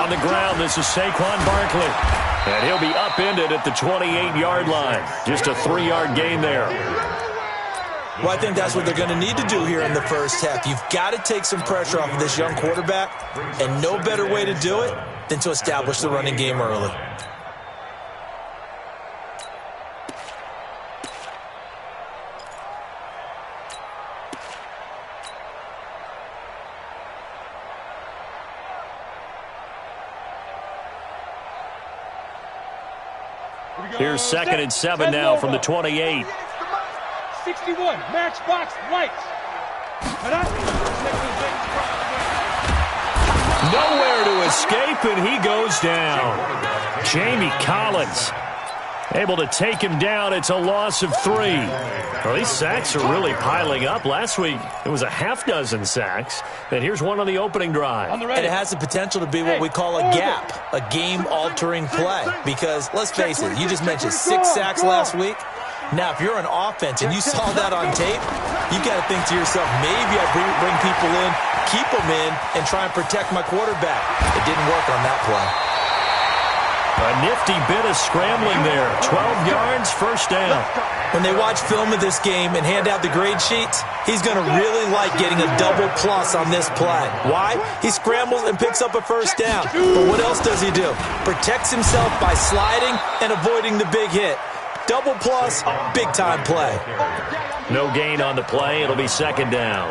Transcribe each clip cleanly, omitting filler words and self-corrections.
On the ground, this is Saquon Barkley. And he'll be upended at the 28-yard line. Just a 3-yard gain there. Well, I think that's what they're going to need to do here in the first half. You've got to take some pressure off of this young quarterback, and no better way to do it than to establish the running game early. Here's 2nd and 7 now from the 28. 61, matchbox lights. Nowhere to escape, and he goes down. Jamie Collins able to take him down. It's a loss of 3. Well, these sacks are really piling up. Last week, it was a half-dozen sacks. And here's one on the opening drive. And it has the potential to be what we call a gap, a game-altering play. Because, let's face it, you just mentioned 6 sacks last week. Now, if you're an offense and you saw that on tape, you've got to think to yourself, maybe I bring people in, keep them in, and try and protect my quarterback. It didn't work on that play. A nifty bit of scrambling there. 12 yards, first down. When they watch film of this game and hand out the grade sheets, he's going to really like getting a double plus on this play. Why? He scrambles and picks up a first down. But what else does he do? Protects himself by sliding and avoiding the big hit. Double plus, big-time play. No gain on the play. It'll be 2nd down.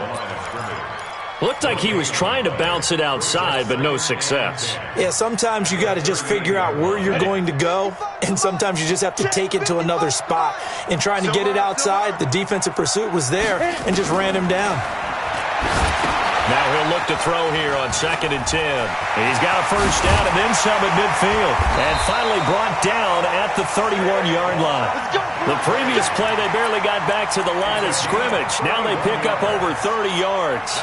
Looked like he was trying to bounce it outside, but no success. Yeah, sometimes you got to just figure out where you're going to go, and sometimes you just have to take it to another spot. In trying to get it outside, the defensive pursuit was there and just ran him down. Now he'll look to throw here on 2nd and 10. He's got a first down and then some at midfield. And finally brought down at the 31-yard line. The previous play, they barely got back to the line of scrimmage. Now they pick up over 30 yards.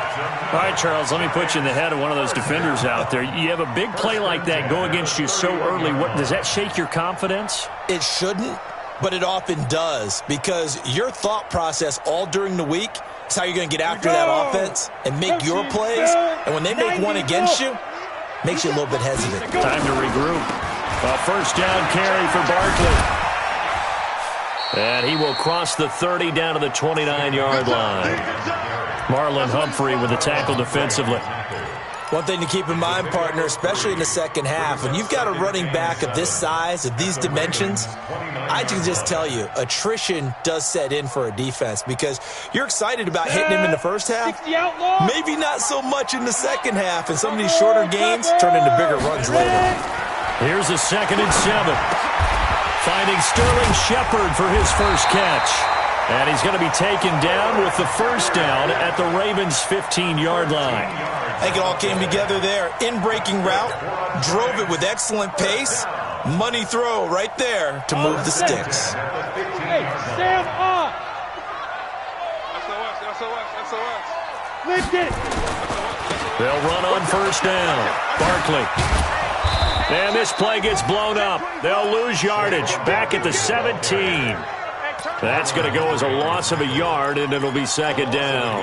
All right, Charles, let me put you in the head of one of those defenders out there. You have a big play like that go against you so early. What, does that shake your confidence? It shouldn't, but it often does, because your thought process all during the week is how you're going to get after that offense and make your plays. And when they make one against you, makes you a little bit hesitant. Time to regroup. A first down carry for Barkley. And he will cross the 30 down to the 29-yard line. Marlon Humphrey with the tackle defensively. One thing to keep in mind, partner, especially in the second half, when you've got a running back of this size, of these dimensions, I can just tell you, attrition does set in for a defense because you're excited about hitting him in the first half, maybe not so much in the second half, and some of these shorter gains turn into bigger runs later. Here's a 2nd and 7. Finding Sterling Shepard for his first catch. And he's going to be taken down with the first down at the Ravens' 15-yard line. I think it all came together there. In-breaking route, drove it with excellent pace. Money throw right there to move the sticks. Hey, Sam on. SOS. Lift it. They'll run on first down. Barkley. And this play gets blown up. They'll lose yardage back at the 17. That's going to go as a loss of a yard, and it'll be 2nd down.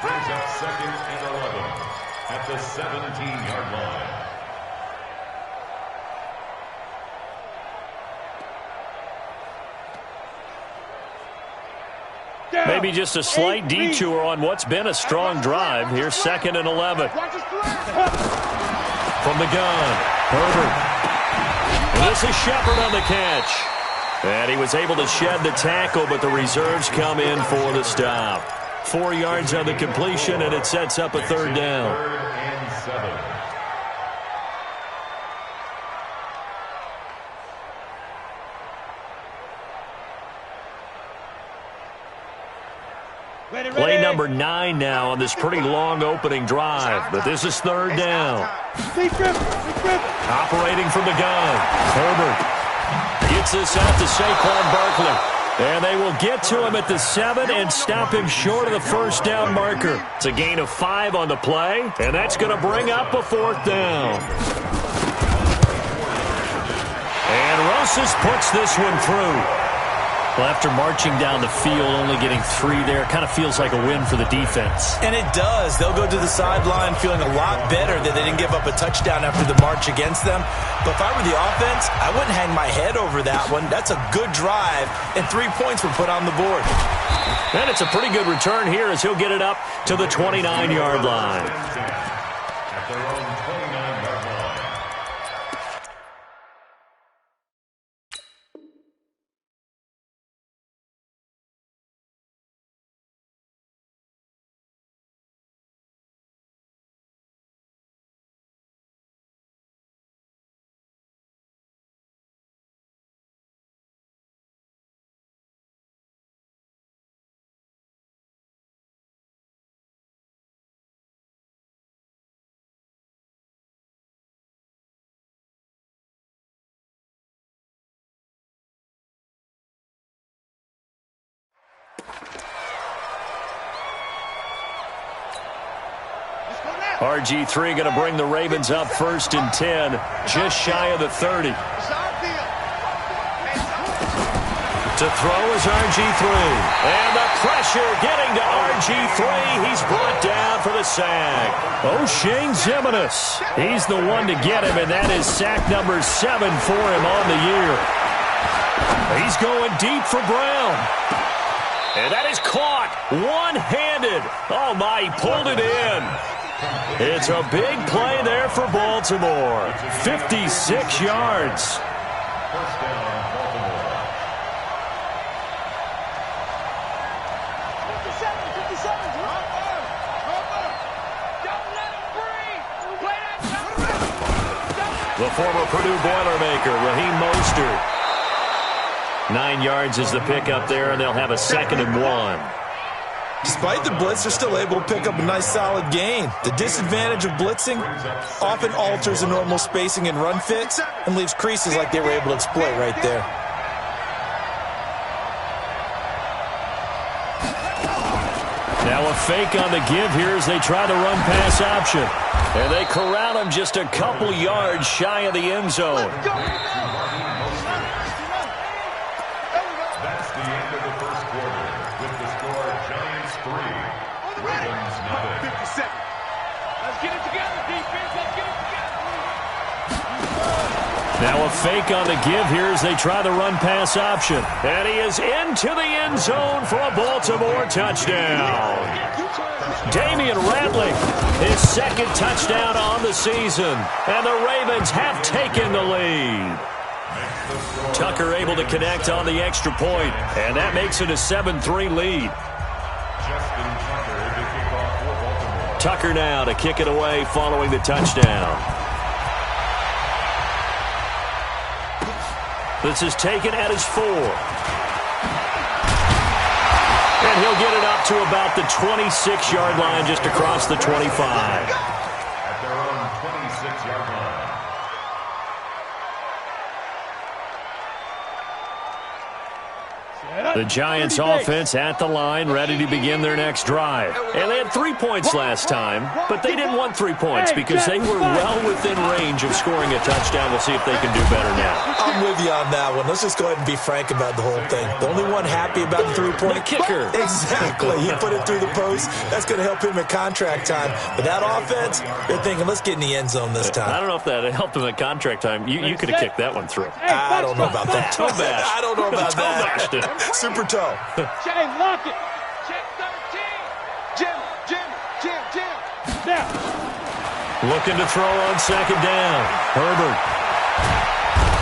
Brings up 2nd and 11 at the 17-yard line. Maybe just a slight detour on what's been a strong drive. Here's 2nd and 11. From the gun, Herbert. And this is Shepard on the catch. And he was able to shed the tackle, but the reserves come in for the stop. 4 yards on the completion, and it sets up a 3rd down. 3rd and 7. Play number 9 now on this pretty long opening drive, but this is 3rd down. Operating from the gun, Herbert gets this out to Saquon Barkley. And they will get to him at the 7 and stop him short of the first down marker. It's a gain of 5 on the play, and that's going to bring up a 4th down. And Rosas puts this one through. Well, after marching down the field, only getting 3 there, kind of feels like a win for the defense. And it does. They'll go to the sideline feeling a lot better that they didn't give up a touchdown after the march against them. But if I were the offense, I wouldn't hang my head over that one. That's a good drive, and 3 points were put on the board. And it's a pretty good return here as he'll get it up to the 29-yard line. At their own 29-yard line. RG3 going to bring the Ravens up 1st and 10, just shy of the 30. To throw is RG3. And the pressure getting to RG3. He's brought down for the sack. O'Shane Ximines. He's the one to get him, and that is sack number 7 for him on the year. He's going deep for Brown. And that is caught one-handed. Oh, my, he pulled it in. It's a big play there for Baltimore. 56 yards. First down, Baltimore. 57. Don't let him breathe. Play that. The former Purdue Boilermaker, Raheem Mostert. 9 yards is the pickup there, and they'll have a 2nd and 1. Despite the blitz, they're still able to pick up a nice solid gain. The disadvantage of blitzing often alters the normal spacing and run fits and leaves creases like they were able to exploit right there. Now a fake on the give here as they try the run-pass option. And they corral him just a couple yards shy of the end zone. That's the end of the first quarter. With the score, Giants 3, Ravens nothing. 57. Let's get it together, defense. Let's get it together. Now a fake on the give here as they try the run-pass option. And he is into the end zone for a Baltimore touchdown. Damian Rattling, his 2nd touchdown on the season. And the Ravens have taken the lead. Tucker able to connect on the extra point, and that makes it a 7-3 lead. Justin Tucker to kick off for Baltimore. Tucker now to kick it away following the touchdown. This is taken at his 4. And he'll get it up to about the 26-yard line, just across the 25. At their own 26-yard line. The Giants offense at the line, ready to begin their next drive. And they had 3 points last time, but they didn't want 3 points because they were well within range of scoring a touchdown. We'll see if they can do better now. I'm with you on that one. Let's just go ahead and be frank about the whole thing. The only one happy about the 3-point kicker. Exactly. He put it through the post. That's going to help him at contract time. But that offense, they're thinking, let's get in the end zone this time. I don't know if that helped him at contract time. You could have kicked that one through. I don't know about that. Toe bash. I don't know about that. Toe bashed it. Super toe. Jay, lock it. Check 13. Jim. Now. Looking to throw on 2nd down. Herbert.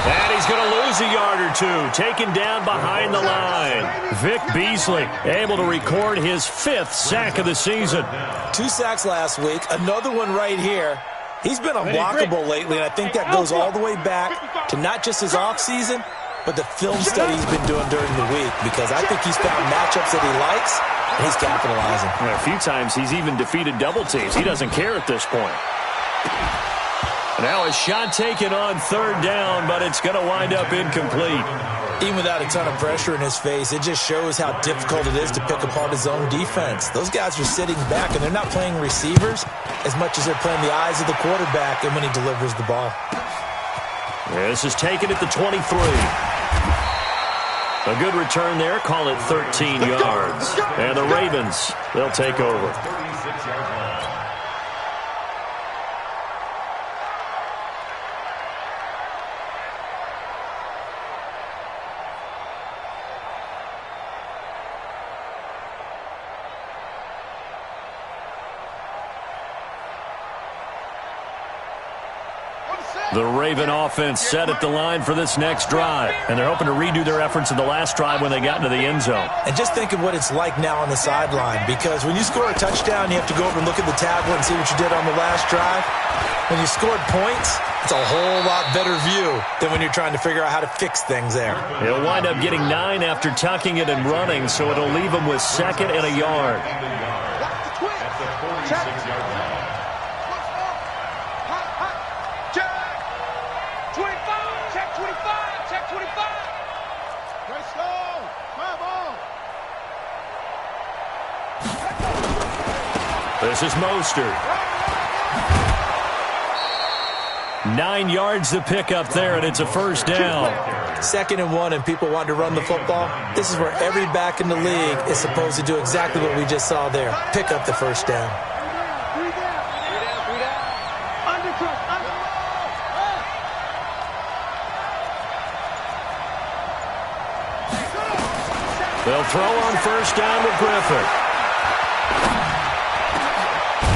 And he's going to lose a yard or 2. Taken down behind the line. Vic Beasley able to record his 5th sack of the season. 2 sacks last week. Another one right here. He's been unblockable lately, and I think that goes all the way back to not just his offseason, but the film study he's been doing during the week, because I think he's found matchups that he likes, and he's capitalizing. A few times he's even defeated double teams. He doesn't care at this point. Now a shot taken on 3rd down, but it's going to wind up incomplete. Even without a ton of pressure in his face, it just shows how difficult it is to pick apart his own defense. Those guys are sitting back, and they're not playing receivers as much as they're playing the eyes of the quarterback and when he delivers the ball. This is taken at the 23. A good return there. Call it 13 yards. And the Ravens, they'll take over. 36-yard line. The Raven offense set at the line for this next drive, and they're hoping to redo their efforts in the last drive when they got into the end zone. And just think of what it's like now on the sideline, because when you score a touchdown, you have to go over and look at the tablet and see what you did on the last drive. When you scored points, it's a whole lot better view than when you're trying to figure out how to fix things there. He'll wind up getting 9 after tucking it and running, so it'll leave him with 2nd and a yard. At the 46-yard line. This is Mostert. 9 yards to pick up there, and it's a first down. 2nd and 1, and people want to run the football. This is where every back in the league is supposed to do exactly what we just saw there. Pick up the first down. They'll throw on first down with Griffin.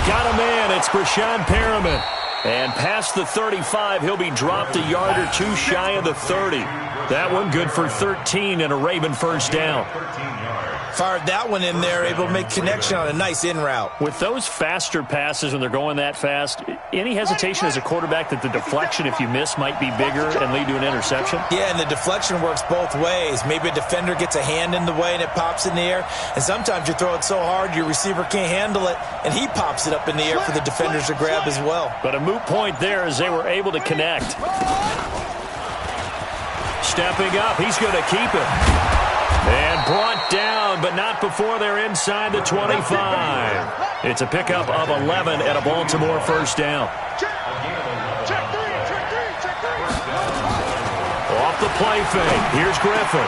Got a man. It's Breshad Perriman. And past the 35, he'll be dropped a yard or two shy of the 30. That one good for 13 and a Raven first down. Fired that one in there, able to make connection on a nice in route. With those faster passes when they're going that fast, any hesitation as a quarterback that the deflection, if you miss, might be bigger and lead to an interception? Yeah, and the deflection works both ways. Maybe a defender gets a hand in the way and it pops in the air. And sometimes you throw it so hard your receiver can't handle it, and he pops it up in the air for the defenders to grab as well. But a moot point there as they were able to connect. Stepping up, he's going to keep it. And brought down, but not before they're inside the 25. It's a pickup of 11 and a Baltimore first down. Off the play fake. Here's Griffin.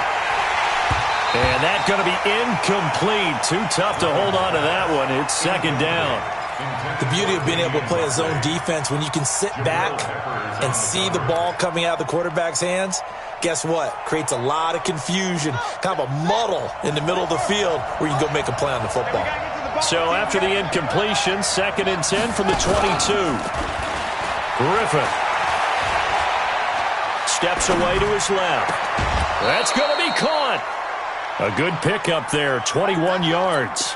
And that's going to be incomplete. Too tough to hold on to that one. It's 2nd down. The beauty of being able to play a zone defense, when you can sit back and see the ball coming out of the quarterback's hands, guess what? Creates a lot of confusion, kind of a muddle in the middle of the field where you can go make a play on the football. So after the incompletion, 2nd and 10 from the 22. Griffin steps away to his left. That's going to be caught. A good pickup there, 21 yards.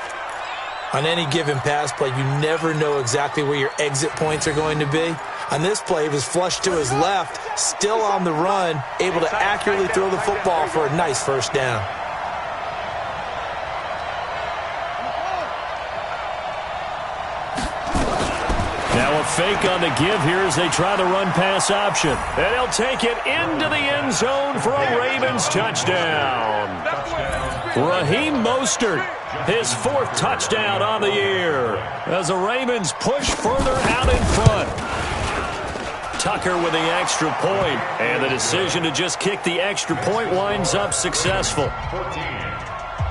On any given pass play, you never know exactly where your exit points are going to be. On this play, he was flushed to his left, still on the run, able to accurately throw the football for a nice first down. Now a fake on the give here as they try the run-pass option. And they'll take it into the end zone for a Ravens touchdown. Raheem Mostert, his 4th touchdown on the year as the Ravens push further out in front. Tucker with the extra point, and the decision to just kick the extra point winds up successful. 14,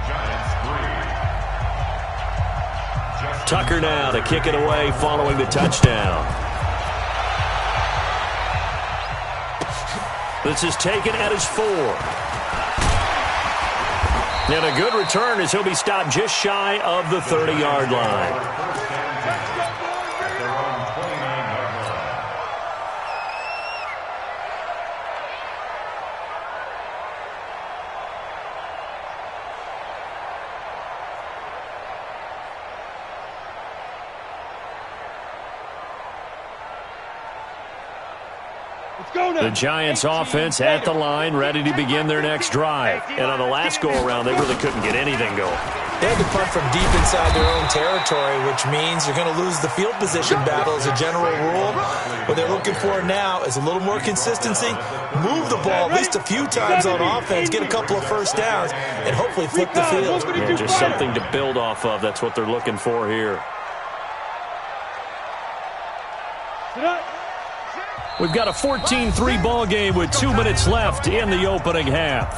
Giants 3. Tucker now to kick it away following the touchdown. This is taken at his 4. And a good return as he'll be stopped just shy of the 30-yard line. The Giants offense at the line, ready to begin their next drive. And on the last go-around, they really couldn't get anything going. They had to punt from deep inside their own territory, which means you're going to lose the field position battle as a general rule. What they're looking for now is a little more consistency, move the ball at least a few times on offense, get a couple of first downs, and hopefully flip the field. Yeah, just something to build off of. That's what they're looking for here. We've got a 14-3 ball game with 2 minutes left in the opening half.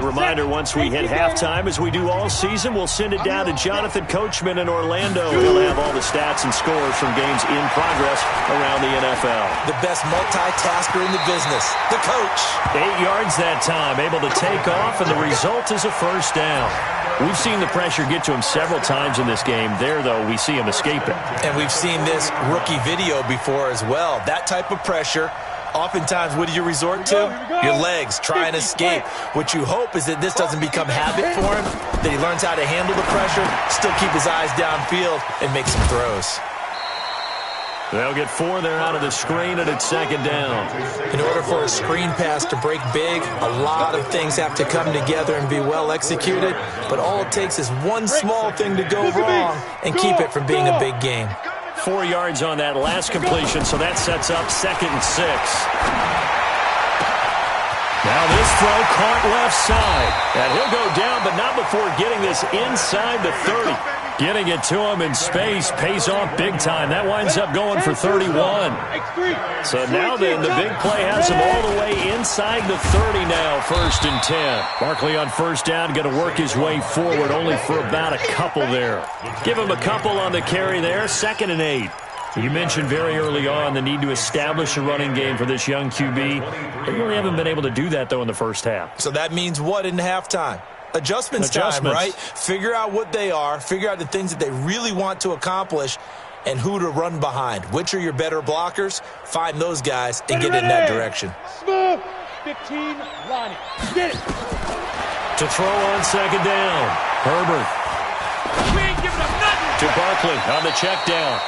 reminder, once we hit halftime, as we do all season, we'll send it down to Jonathan Coachman in Orlando. He'll have all the stats and scores from games in progress around the NFL. The best multitasker in the business, the coach. 8 yards that time, able to take off, and the result is a first down. We've seen the pressure get to him several times in this game. There, though, we see him escape it. And we've seen this rookie video before as well. That type of pressure, oftentimes, what do you resort to? Your legs, try and escape. What you hope is that this doesn't become habit for him, that he learns how to handle the pressure, still keep his eyes downfield, and make some throws. They'll get 4 there out of the screen, and it's second down. In order for a screen pass to break big, a lot of things have to come together and be well executed, but all it takes is one small thing to go wrong and keep it from being a big game. 4 yards on that last completion, so that sets up 2nd and 6. Now this throw caught left side, and he'll go down, but not before getting this inside the 30. Getting it to him in space pays off big time. That winds up going for 31. So now then, the big play has him all the way inside the 30 now, 1st and 10. Barkley on first down, going to work his way forward, only for about a couple there. Give him a couple on the carry there, 2nd and 8. You mentioned very early on the need to establish a running game for this young QB. They really haven't been able to do that, though, in the first half. So that means what in halftime? Adjustments time, right? Figure out what they are, figure out the things that they really want to accomplish, and who to run behind. Which are your better blockers? Find those guys and get in that direction. Smooth. 15, Ronnie. Get it. To throw on 2nd down. Herbert. We ain't giving up nothing. To Barkley on the check down.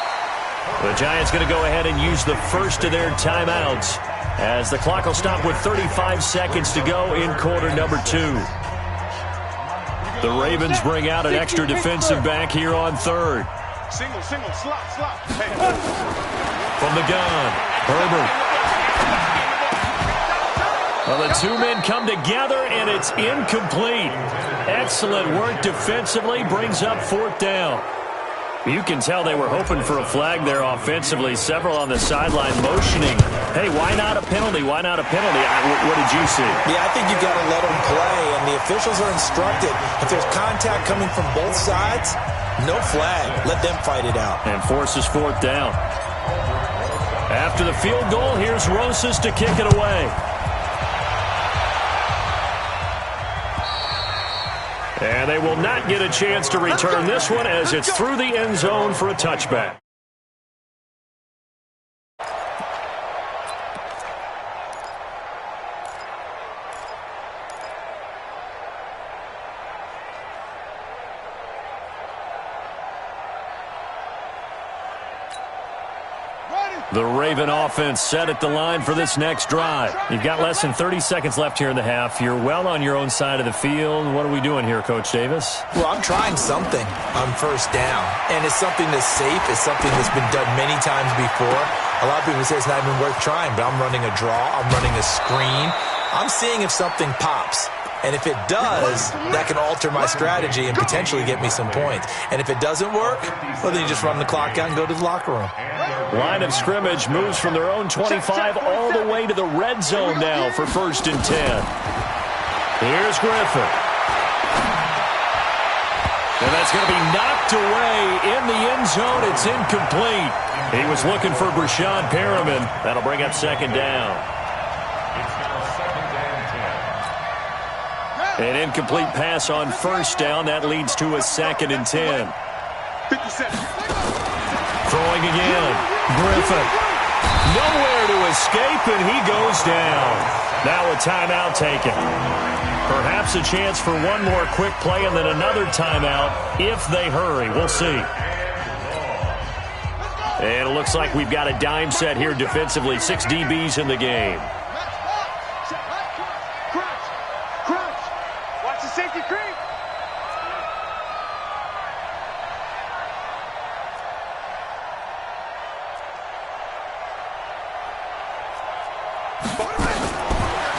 The Giants going to go ahead and use the first of their timeouts as the clock will stop with 35 seconds to go in quarter number 2. The Ravens bring out an extra defensive back here on 3rd. Single, slot. Hey. From the gun, Herbert. Well, the 2 men come together, and it's incomplete. Excellent work defensively, brings up 4th down. You can tell they were hoping for a flag there offensively. Several on the sideline motioning. Hey, why not a penalty? Why not a penalty? What did you see? Yeah, I think you've got to let them play, and the officials are instructed. If there's contact coming from both sides, no flag. Let them fight it out. And forces 4th down. After the field goal, here's Rosas to kick it away. And they will not get a chance to return this one as it's through the end zone for a touchback. The Raven offense set at the line for this next drive. You've got less than 30 seconds left here in the half. You're well on your own side of the field. What are we doing here, Coach Davis? Well, I'm trying something on first down, and it's something that's safe. It's something that's been done many times before. A lot of people say it's not even worth trying, but I'm running a draw. I'm running a screen. I'm seeing if something pops. And if it does, that can alter my strategy and potentially get me some points. And if it doesn't work, well, then you just run the clock out and go to the locker room. Line of scrimmage moves from their own 25 all the way to the red zone now for 1st and 10. Here's Griffin. And that's going to be knocked away in the end zone. It's incomplete. He was looking for Brashad Perriman. That'll bring up 2nd down. An incomplete pass on first down. That leads to a 2nd and 10. 50 seconds. Throwing again. Griffin. Nowhere to escape, and he goes down. Now a timeout taken. Perhaps a chance for one more quick play and then another timeout if they hurry. We'll see. And it looks like we've got a dime set here defensively. 6 DBs in the game. Safety creep.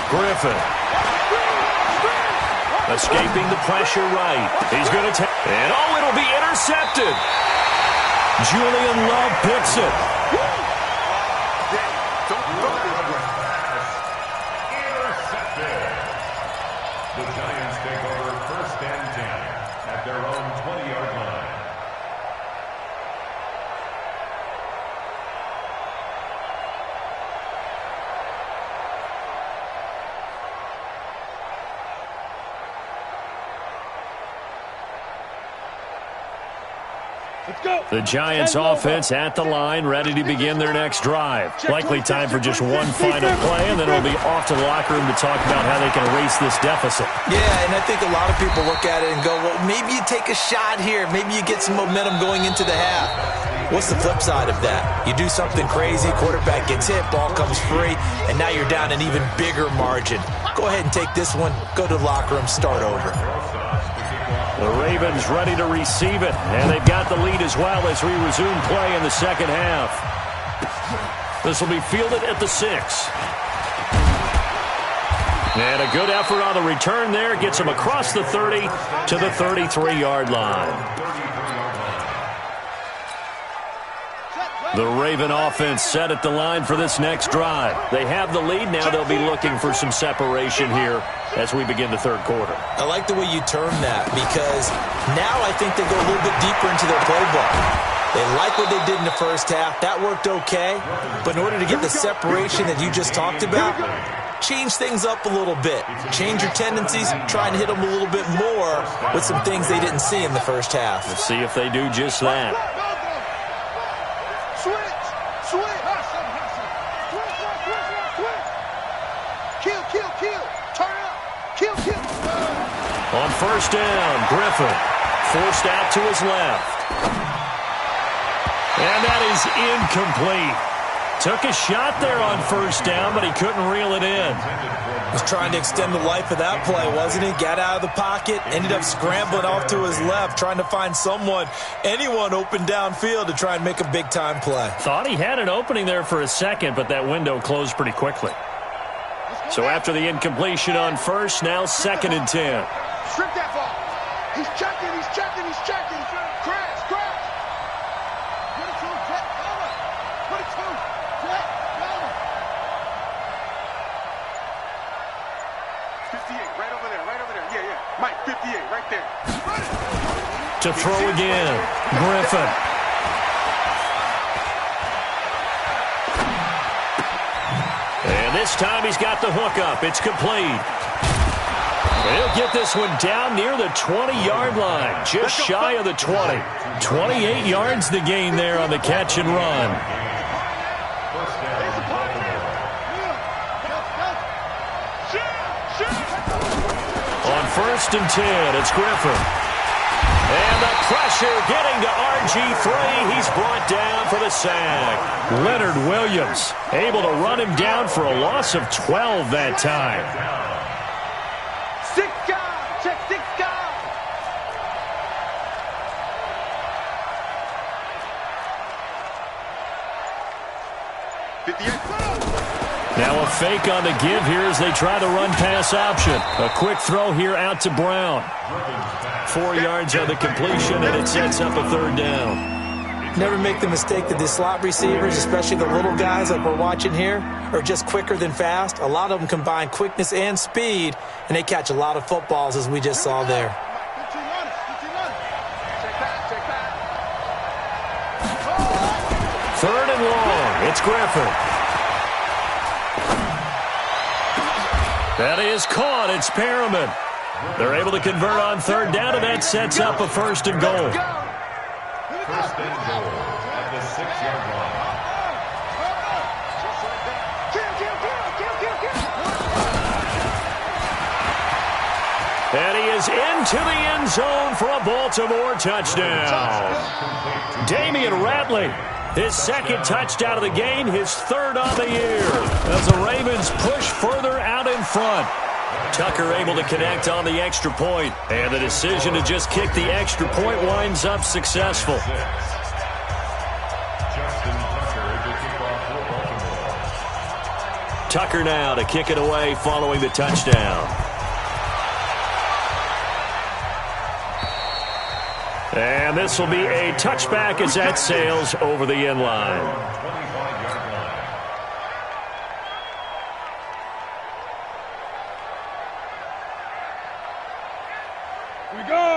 Griffin. Escaping the pressure right. He's going to take. And oh, it'll be intercepted. Julian Love picks it. The Giants The Giants offense at the line, ready to begin their next drive. Likely time for just one final play, and then it'll be off to the locker room to talk about how they can erase this deficit. Yeah, and I think a lot of people look at it and go, well, maybe you take a shot here. Maybe you get some momentum going into the half. What's the flip side of that? You do something crazy, quarterback gets hit, ball comes free, and now you're down an even bigger margin. Go ahead and take this one, go to the locker room, start over. The Ravens ready to receive it, and they've got the lead as well as we resume play in the second half. This will be fielded at the 6. And a good effort on the return there. Gets him across the 30 to the 33-yard line. The Raven offense set at the line for this next drive. They have the lead. Now they'll be looking for some separation here as we begin the third quarter. I like the way you term that because now I think they go a little bit deeper into their playbook. They like what they did in the first half. That worked okay. But in order to get the separation that you just talked about, change things up a little bit. Change your tendencies. Try and hit them a little bit more with some things they didn't see in the first half. Let's see if they do just that. On first down, Griffin forced out to his left. And that is incomplete. Took a shot there on first down, but he couldn't reel it in. Was trying to extend the life of that play, wasn't he? Got out of the pocket, ended up scrambling off to his left, trying to find anyone open downfield to try and make a big-time play. Thought he had an opening there for a second, but that window closed pretty quickly. So after the incompletion on first, now 2nd and 10. Strip that ball. He's checking, he's checking, he's checking. Crash, crash. Put it to him, jet, cover. Put it to him, jet, cover. 58, right over there, right over there. Yeah, yeah. Mike, 58, right there. To throw again, Griffin. And this time he's got the hook up. It's complete. He'll get this one down near the 20-yard line, just shy of the 20. 28 yards to gain there on the catch and run. On 1st and 10, it's Griffin. And the pressure getting to RG3. He's brought down for the sack. Leonard Williams able to run him down for a loss of 12 that time. 6 guys, check 6 guys. Now a fake on the give here as they try to run pass option. A quick throw here out to Brown. 4 yards on the completion, and it sets up a 3rd down. Never make the mistake that the slot receivers, especially the little guys like we're watching here, are just quicker than fast. A lot of them combine quickness and speed, and they catch a lot of footballs as we just saw there. 3rd and long. It's Griffin. That is caught. It's Perriman. They're able to convert on 3rd down, and that sets up a 1st and goal. 1st and goal at the 6-yard line. And he is into the end zone for a Baltimore touchdown. Damian Ratley, his 2nd touchdown of the game, his 3rd on the year, as the Ravens push further out in front. Tucker able to connect on the extra point, and the decision to just kick the extra point winds up successful. Tucker now to kick it away following the touchdown. And this will be a touchback as that sails over the end line.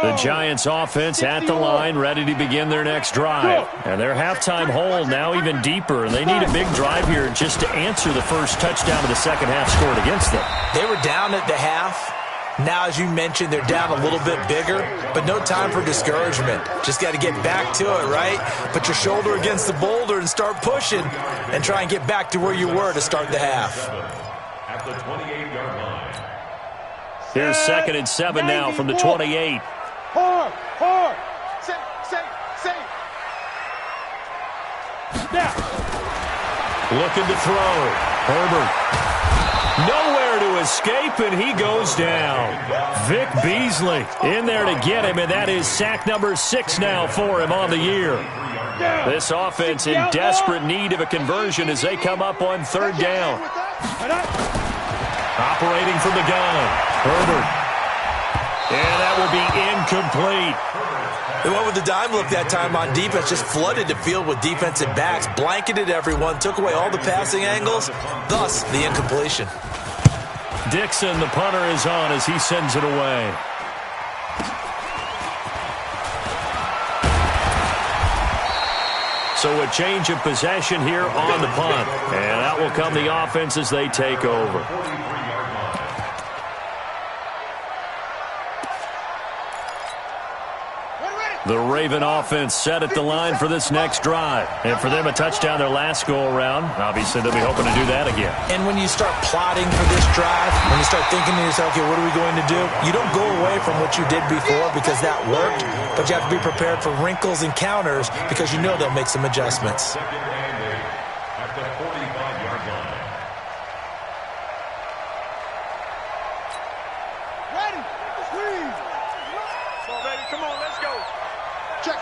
The Giants offense at the line, ready to begin their next drive. And their halftime hole now even deeper. And they need a big drive here just to answer the first touchdown of the second half scored against them. They were down at the half. Now, as you mentioned, they're down a little bit bigger, but no time for discouragement. Just got to get back to it, right? Put your shoulder against the boulder and start pushing and try and get back to where you were to start the half. At the 28-yard line. Here's 2nd and 7 now from the 28. Hard. Safe. Now. Looking to throw. Herbert. Nowhere to escape, and he goes down. Vic Beasley in there to get him, and that is sack number 6 now for him on the year. This offense in desperate need of a conversion as they come up on 3rd down. Operating from the gun, Herbert. And that will be incomplete. They went with the dime look that time on defense, just flooded the field with defensive backs, blanketed everyone, took away all the passing angles, thus the incompletion. Dixon, the punter, is on as he sends it away. So a change of possession here on the punt. And that will come the offense as they take over. The Raven offense set at the line for this next drive. And for them, a touchdown their last go-around. Obviously, they'll be hoping to do that again. And when you start plotting for this drive, when you start thinking to yourself, okay, what are we going to do? You don't go away from what you did before because that worked, but you have to be prepared for wrinkles and counters because you know they'll make some adjustments. At the 45-yard line. Ready. Squeeze. Come on, baby. Come on, let's go. Check.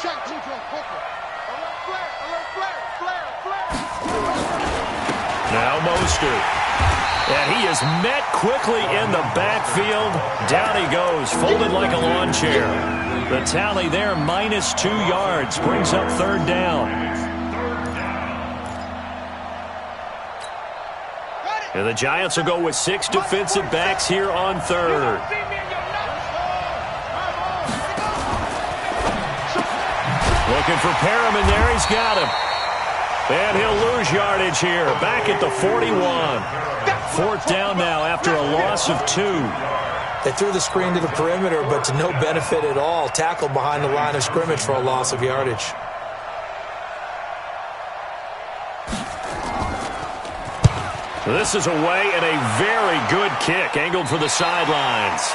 Check, T-Drum, quicker. Alert flare. Now Mostert. And he is met quickly in the backfield. Down he goes, folded like a lawn chair. The tally there, -2 yards, brings up 3rd down. And the Giants will go with 6 defensive backs here on 3rd. Looking for Perriman there. He's got him. And he'll lose yardage here. Back at the 41. 4th down now after a loss of 2. They threw the screen to the perimeter, but to no benefit at all. Tackled behind the line of scrimmage for a loss of yardage. This is away and a very good kick. Angled for the sidelines.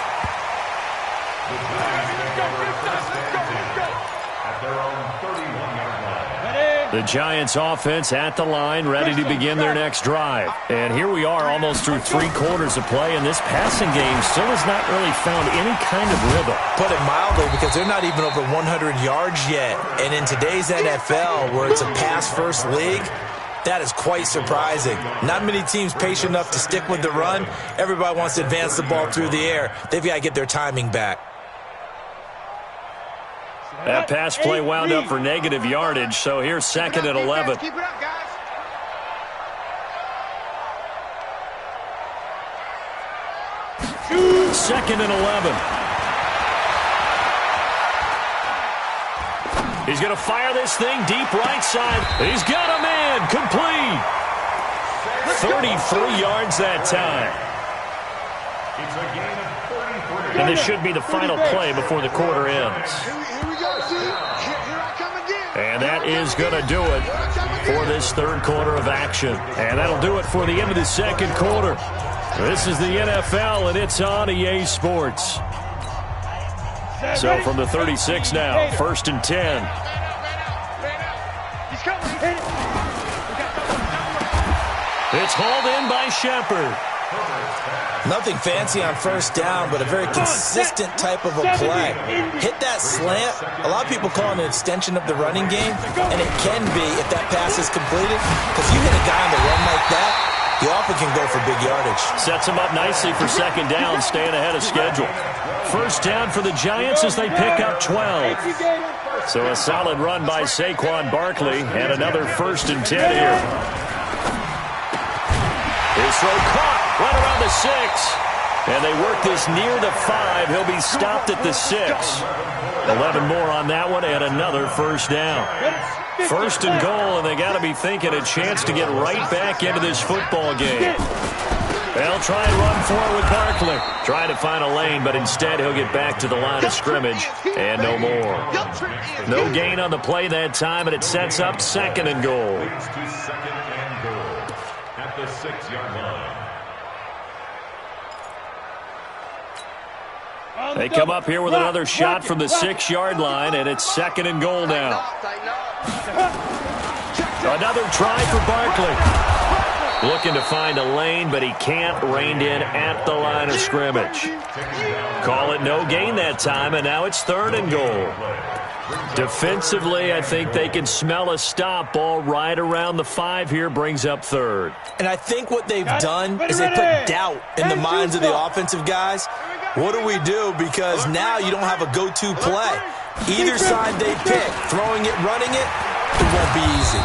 The Giants offense at the line, ready to begin their next drive. And here we are almost through 3 quarters of play, and this passing game still has not really found any kind of rhythm. Put it mildly, because they're not even over 100 yards yet. And in today's NFL, where it's a pass-first league, that is quite surprising. Not many teams patient enough to stick with the run. Everybody wants to advance the ball through the air. They've got to get their timing back. That pass play wound up for negative yardage, so here's 2nd and 11. Keep it up, guys. Second and 11. He's going to fire this thing deep right side. He's got a man. Complete. 33 yards that time. It's a gain of 33. And this should be the final play before the quarter ends. Here we go, see? Here I come again. And that is going to do it for this 3rd quarter of action. And that'll do it for the end of the 2nd quarter. This is the NFL, and it's on EA Sports. So from the 36 now, 1st and 10. He's coming. It's hauled in by Shepard. Nothing fancy on 1st down, but a very consistent type of a play. Hit that slant. A lot of people call it an extension of the running game, and it can be if that pass is completed, because you hit a guy on the run like that, you often can go for big yardage. Sets him up nicely for 2nd down, staying ahead of schedule. 1st down for the Giants as they pick up 12. So a solid run by Saquon Barkley, and another 1st and 10 here. His throw caught right around the 6. And they work this near the 5. He'll be stopped at the 6. 11 more on that one, and another 1st down. 1st and goal, and they got to be thinking a chance to get right back into this football game. They'll try and run forward with Barkley. Trying to find a lane, but instead he'll get back to the line of scrimmage and no more. No gain on the play that time, and it sets up 2nd and goal. Leads to 2nd and goal at the 6-yard line. They come up here with another shot from the 6-yard line, and it's 2nd and goal now. Another try for Barkley. Looking to find a lane, but he can't. Reined in at the line of scrimmage. Call it no gain that time, and now it's 3rd and goal. Defensively, I think they can smell a stop. Ball right around the 5 here, brings up 3rd. And I think what they've done is they put doubt in the minds of the offensive guys. What do we do? Because now you don't have a go-to play. Either side they pick, throwing it, running it, it won't be easy.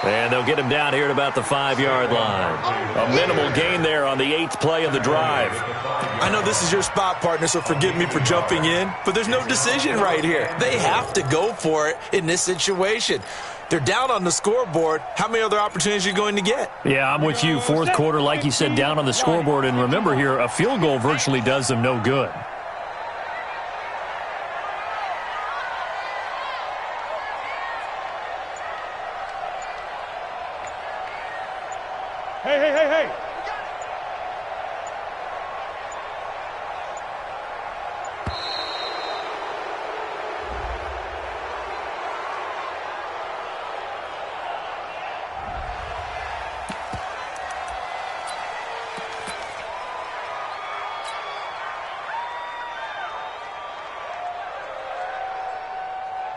And they'll get him down here at about the 5-yard line. A minimal gain there on the 8th play of the drive. I know this is your spot, partner, so forgive me for jumping in, but there's no decision right here. They have to go for it in this situation. They're down on the scoreboard. How many other opportunities are you going to get? Yeah, I'm with you. 4th quarter, like you said, down on the scoreboard. And remember here, a field goal virtually does them no good. Hey.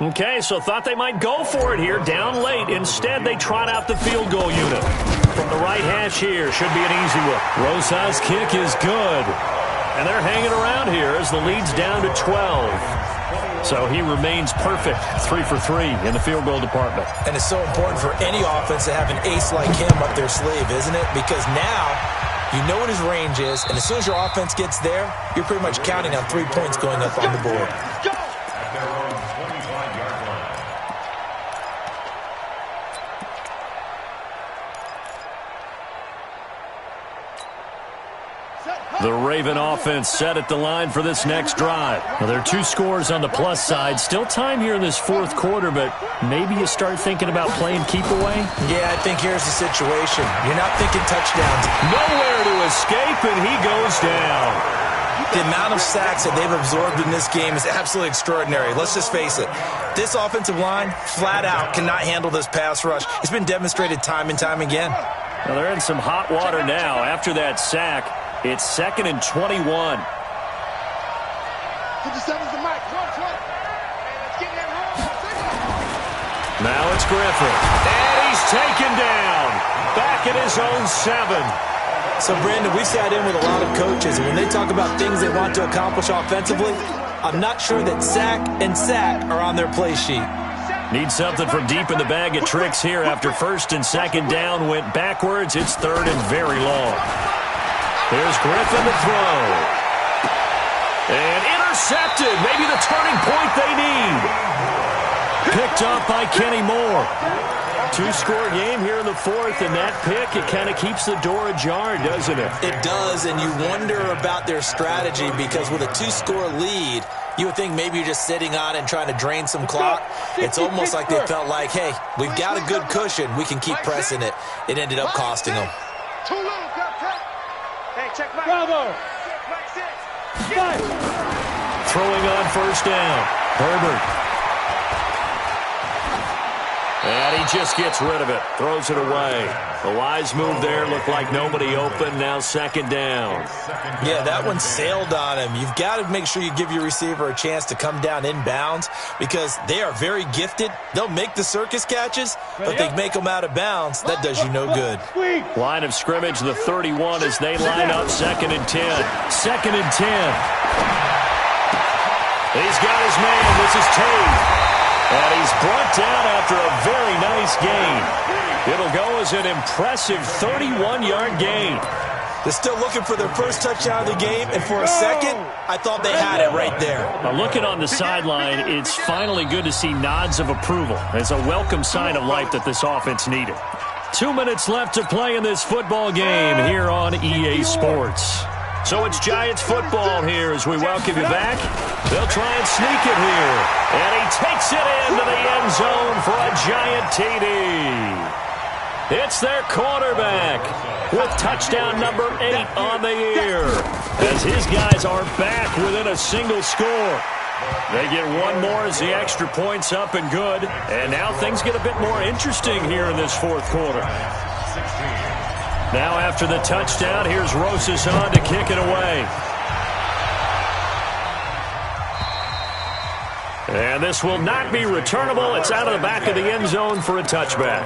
Okay, so thought they might go for it here, down late. Instead, they trot out the field goal unit. From the right hash here, should be an easy one. Rosas' kick is good. And they're hanging around here as the lead's down to 12. So he remains perfect, 3 for 3 in the field goal department. And it's so important for any offense to have an ace like him up their sleeve, isn't it? Because now you know what his range is, and as soon as your offense gets there, you're pretty much counting on 3 points going up on the board. The Raven offense set at the line for this next drive. Now, there are 2 scores on the plus side. Still time here in this 4th quarter, but maybe you start thinking about playing keep away? Yeah, I think here's the situation. You're not thinking touchdowns. Nowhere to escape, and he goes down. The amount of sacks that they've absorbed in this game is absolutely extraordinary. Let's just face it. This offensive line, flat out, cannot handle this pass rush. It's been demonstrated time and time again. Now, they're in some hot water now after that sack. It's 2nd and 21. 57's the mic. Now it's Griffin. And he's taken down. Back at his own 7. So, Brandon, we sat in with a lot of coaches, and when they talk about things they want to accomplish offensively, I'm not sure that sack and sack are on their play sheet. Need something from deep in the bag at Tricks here after 1st and 2nd down went backwards. It's 3rd and very long. Here's Griffin to throw. And intercepted. Maybe the turning point they need. Picked up by Kenny Moore. 2-score game here in the 4th, and that pick, it kind of keeps the door ajar, doesn't it? It does, and you wonder about their strategy because with a 2-score lead, you would think maybe you're just sitting on it and trying to drain some clock. It's almost like they felt like, hey, we've got a good cushion. We can keep pressing it. It ended up costing them. Too little, hey, check back. Bravo. Throwing on 1st down. Herbert. And he just gets rid of it. Throws it away. A wise move there. Looked like nobody open. Now 2nd down. Yeah, that one sailed on him. You've got to make sure you give your receiver a chance to come down inbounds because they are very gifted. They'll make the circus catches, but they make them out of bounds. That does you no good. Line of scrimmage, the 31 as they line up 2nd and 10. 2nd and 10. He's got his man. This is Tate. And he's brought down after a very nice gain. It'll go as an impressive 31-yard gain. They're still looking for their first touchdown of the game, and for a second, I thought they had it right there. Now, looking on the sideline, it's finally good to see nods of approval. It's a welcome sign of life that this offense needed. 2 minutes left to play in this football game here on EA Sports. So it's Giants football here as we welcome you back. They'll try and sneak it here. And he takes it into the end zone for a Giant TD. It's their quarterback with touchdown number 8 on the year as his guys are back within a single score. They get one more as the extra point's up and good. And now things get a bit more interesting here in this fourth quarter. Now after the touchdown, here's Rosas on to kick it away. And this will not be returnable. It's out of the back of the end zone for a touchback.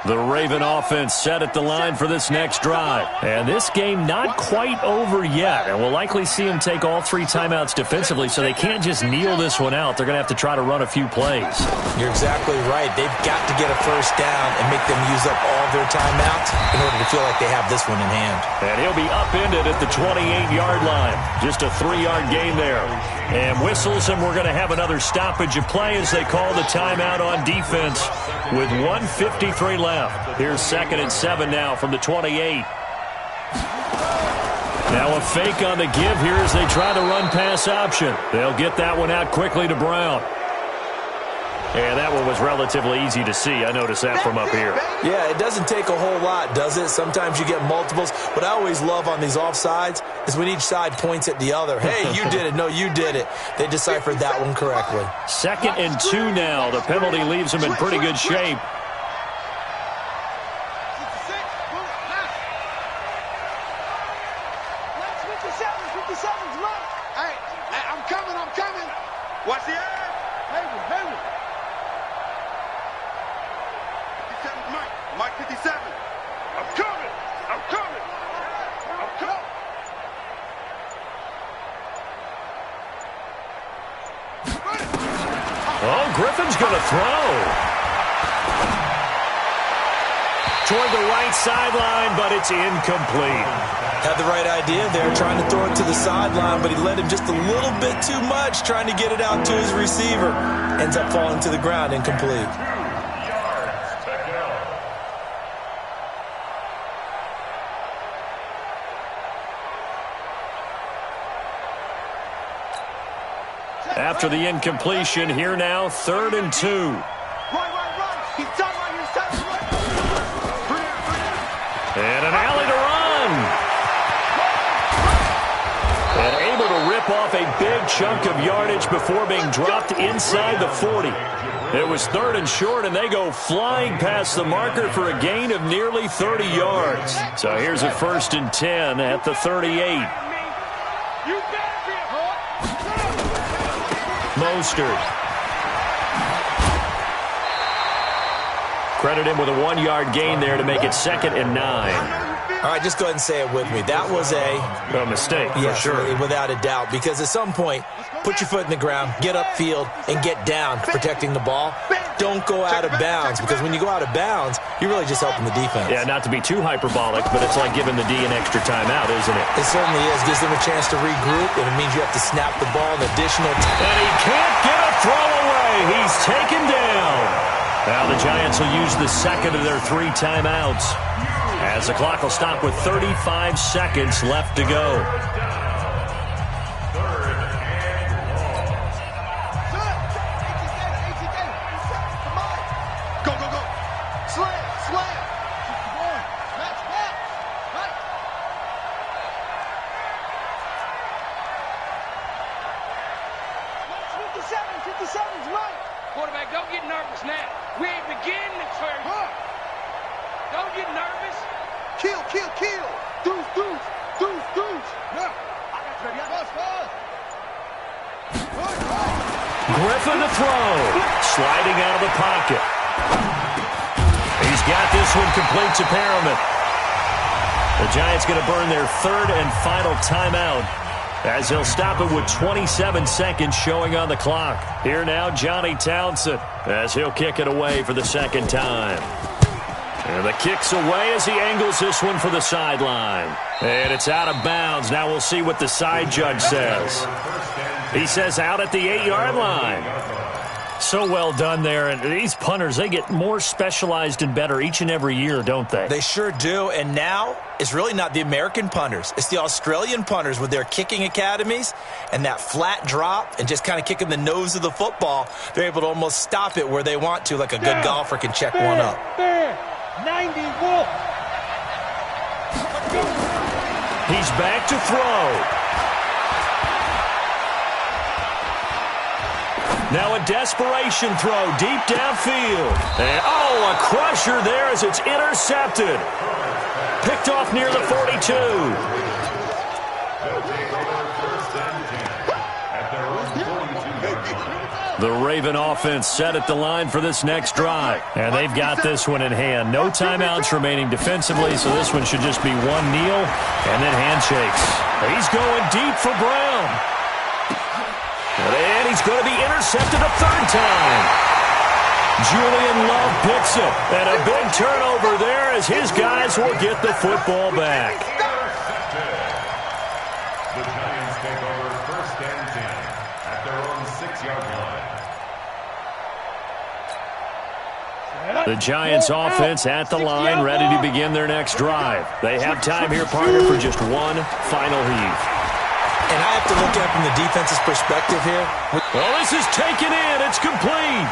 The Raven offense set at the line for this next drive. And this game not quite over yet. And we'll likely see them take all 3 timeouts defensively, so they can't just kneel this one out. They're going to have to try to run a few plays. You're exactly right. They've got to get a first down and make them use up all their timeouts in order to feel like they have this one in hand. And he'll be upended at the 28-yard line. Just a 3-yard gain there. And whistles, and we're going to have another stoppage of play as they call the timeout on defense with 1:53 left. Here's 2nd and 7 now from the 28. Now a fake on the give here as they try the run-pass option. They'll get that one out quickly to Brown. And that one was relatively easy to see. I noticed that from up here. Yeah, it doesn't take a whole lot, does it? Sometimes you get multiples. What I always love on these offsides is when each side points at the other. Hey, you did it. No, you did it. They deciphered that one correctly. 2nd and 2 now. The penalty leaves them in pretty good shape. Watch the air. Hayward. 57, Mike 57. I'm coming. Oh, Griffin's going to throw. Toward the right sideline, but it's incomplete. Had the right idea there, trying to throw it to the sideline, but he led him just a little bit too much, trying to get it out to his receiver. Ends up falling to the ground, incomplete. After the incompletion, here now, 3rd and 2. Run. He's done right. And an alley to run. And able to rip off a big chunk of yardage before being dropped inside the 40. It was 3rd and short, and they go flying past the marker for a gain of nearly 30 yards. So here's a 1st and 10 at the 38. Mostert. Credit him with a 1-yard gain there to make it 2nd and 9. All right, just go ahead and say it with me. That was a mistake, yes, for sure. Without a doubt, because at some point, put your foot in the ground, get upfield, and get down protecting the ball. Don't go out of bounds, because when you go out of bounds, you're really just helping the defense. Yeah, not to be too hyperbolic, but it's like giving the D an extra timeout, isn't it? It certainly is. Gives them a chance to regroup, and it means you have to snap the ball an additional time. And he can't get a throw away. He's taken down. Now the Giants will use the 2nd of their 3 timeouts, as the clock will stop with 35 seconds left to go. Quarterback, don't get nervous now. We ain't beginning the third. Don't get nervous. Kill. Deuce. Yeah. I got ready. Griffin to throw. Sliding out of the pocket. He's got this one complete to Perriman. The Giants going to burn their 3rd and final timeout, as he'll stop it with 27 seconds showing on the clock. Here now, Johnny Townsend, as he'll kick it away for the 2nd time. And the kick's away as he angles this one for the sideline. And it's out of bounds. Now we'll see what the side judge says. He says out at the 8-yard line. So well done there. And these punters, they get more specialized and better each and every year, don't they? They sure do. And now it's really not the American punters. It's the Australian punters with their kicking academies and that flat drop and just kind of kicking the nose of the football. They're able to almost stop it where they want to, like a good golfer can check one up. 90 Wolf. He's back to throw. Now a desperation throw deep downfield. And, a crusher there as it's intercepted. Picked off near the 42. The Raven offense set at the line for this next drive. And they've got this one in hand. No timeouts remaining defensively, so this one should just be one kneel and then handshakes. He's going deep for Brown. And he's going to be intercepted a third time. Julian Love picks it. And a big turnover there as his guys will get the football back. The Giants take over 1st and 10 at their own 6-yard line. The Giants offense at the line, ready to begin their next drive. They have time here, partner, for just one final heave. And I have to look at it from the defense's perspective here. Well, this is taken in. It's complete.